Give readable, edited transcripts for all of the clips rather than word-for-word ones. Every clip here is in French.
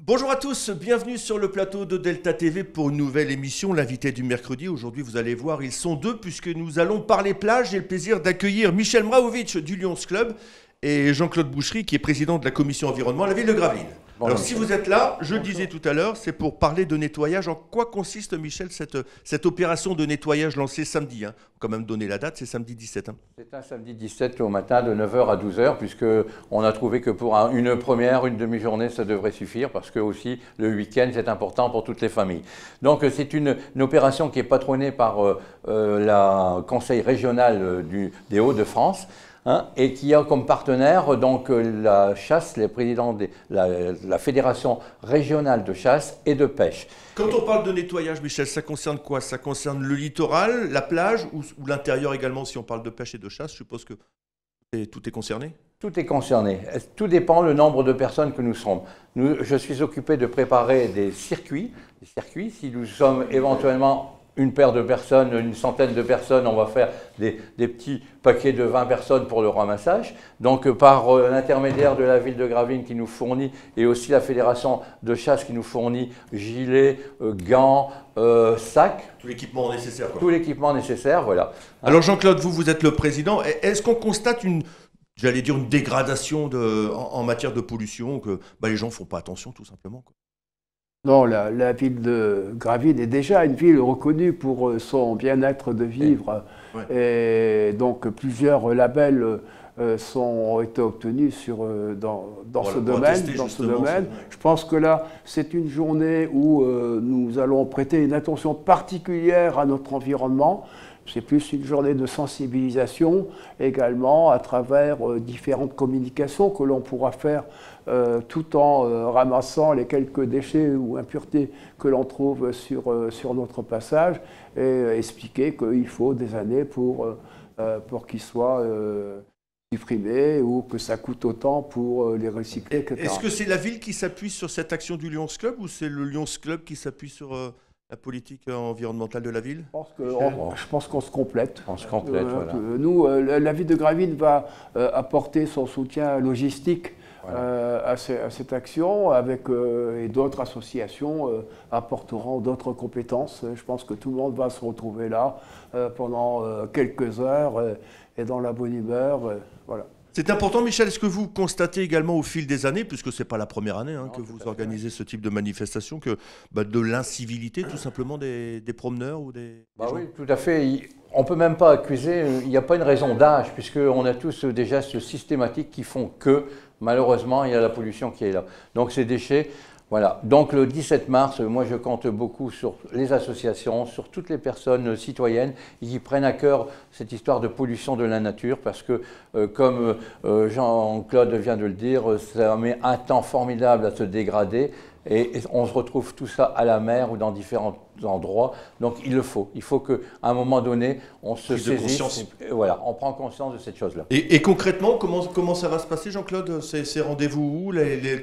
Bonjour à tous, bienvenue sur le plateau de Delta TV pour une nouvelle émission, l'invité du mercredi. Aujourd'hui, vous allez voir, ils sont deux puisque nous allons parler plage. J'ai le plaisir d'accueillir Michel Mraovic du Lions Club et Jean-Claude Boucherie qui est président de la commission environnement à la ville de Gravelines. Bonjour, alors si vous êtes là, je le disais tout à l'heure, c'est pour parler de nettoyage. En quoi consiste, Michel, cette opération de nettoyage lancée samedi, hein? On va quand même donner la date, c'est samedi 17. Hein. C'est un samedi 17 au matin de 9h à 12h, puisqu'on a trouvé que pour une première, une demi-journée, ça devrait suffire, parce que aussi le week-end, c'est important pour toutes les familles. Donc c'est une opération qui est patronnée par le Conseil régional des Hauts-de-France, hein, et qui a comme partenaire donc la chasse, les présidents de la Fédération régionale de chasse et de pêche. Quand on parle de nettoyage, Michel, ça concerne quoi? Ça concerne le littoral, la plage ou l'intérieur également si on parle de pêche et de chasse? Je suppose que tout est concerné? Tout est concerné. Tout dépend du nombre de personnes que nous sommes. Je suis occupé de préparer des circuits. Si nous sommes éventuellement une paire de personnes, une centaine de personnes, on va faire des petits paquets de 20 personnes pour le ramassage. Donc par l'intermédiaire de la ville de Gravelines qui nous fournit et aussi la fédération de chasse qui nous fournit gilets, gants, sacs. Tout l'équipement nécessaire, quoi. Tout l'équipement nécessaire, voilà. Alors Jean-Claude, vous êtes le président. Est-ce qu'on constate une dégradation en matière de pollution, que les gens ne font pas attention tout simplement, quoi? Non, la ville de Gravelines est déjà une ville reconnue pour son bien-être de vivre. Ouais. Et donc plusieurs labels ont été obtenus dans ce domaine. Je pense que là, c'est une journée où nous allons prêter une attention particulière à notre environnement. C'est plus une journée de sensibilisation également à travers différentes communications que l'on pourra faire tout en ramassant les quelques déchets ou impuretés que l'on trouve sur notre passage et expliquer qu'il faut des années pour qu'ils soient supprimés ou que ça coûte autant pour les recycler, etc. Est-ce que c'est la ville qui s'appuie sur cette action du Lions Club ou c'est le Lions Club qui s'appuie sur la politique environnementale de la ville? Je pense qu'on se complète. On se complète, voilà. Nous, la ville de Gravelines va apporter son soutien logistique à cette action, et d'autres associations apporteront d'autres compétences. Je pense que tout le monde va se retrouver là pendant quelques heures et dans la bonne humeur. Voilà. C'est important, Michel. Est-ce que vous constatez également au fil des années, puisque ce n'est pas la première année que vous organisez ce type de manifestation, que de l'incivilité tout simplement des promeneurs ou des gens? Oui, tout à fait. On ne peut même pas accuser, il n'y a pas une raison d'âge, puisqu'on a tous des gestes systématiques qui font que, malheureusement, il y a la pollution qui est là. Donc ces déchets, voilà. Donc le 17 mars, moi je compte beaucoup sur les associations, sur toutes les personnes citoyennes qui prennent à cœur cette histoire de pollution de la nature, parce que, comme Jean-Claude vient de le dire, ça met un temps formidable à se dégrader. Et on se retrouve tout ça à la mer ou dans différents endroits. Donc il le faut. Il faut qu'à un moment donné, on se saisisse. Voilà, on prend conscience de cette chose-là. Et concrètement, comment ça va se passer, Jean-Claude? Ces rendez-vous où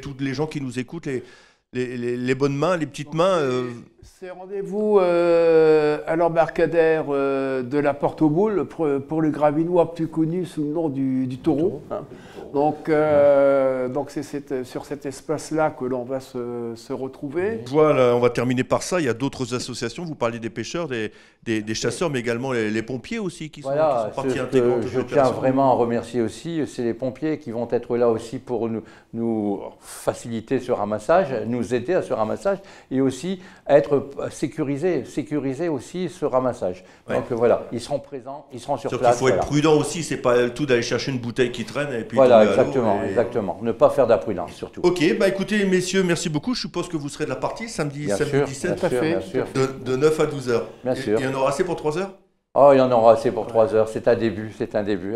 tous les gens qui nous écoutent, les bonnes mains, les petites mains Ces rendez-vous à l'embarcadère de la Porte aux Boules, pour les Gravinois plus connus sous le nom du Taureau. Hein. Donc c'est sur cet espace-là que l'on va se retrouver. Voilà, on va terminer par ça. Il y a d'autres associations. Vous parlez des pêcheurs, des chasseurs, mais également les pompiers aussi qui sont partie intégrante. Je tiens vraiment à remercier aussi, c'est les pompiers qui vont être là aussi pour nous faciliter ce ramassage, nous aider à ce ramassage et aussi sécuriser aussi ce ramassage. Ouais. Donc voilà, ils seront présents, ils seront sur place. Il faut être prudent aussi, c'est pas le tout d'aller chercher une bouteille qui traîne et puis voilà, exactement. Ne pas faire d'imprudence surtout. Ok, écoutez messieurs, merci beaucoup. Je suppose que vous serez de la partie samedi 17 de 9 à 12h. Bien sûr. Il y en aura assez pour 3 heures? Oh, il y en aura assez pour 3 heures, c'est un début.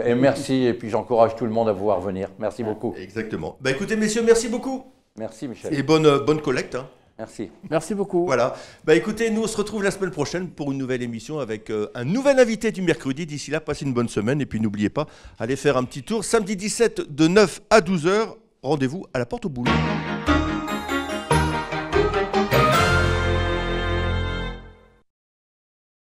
Et merci, et puis j'encourage tout le monde à pouvoir venir. Merci beaucoup. Exactement. Écoutez messieurs, merci beaucoup. Merci Michel. Et bonne collecte. Hein. Merci. Merci beaucoup. Voilà. Écoutez, nous on se retrouve la semaine prochaine pour une nouvelle émission avec un nouvel invité du mercredi. D'ici là, passez une bonne semaine et puis n'oubliez pas, allez faire un petit tour. Samedi 17 de 9 à 12h, rendez-vous à la Porte aux Boules.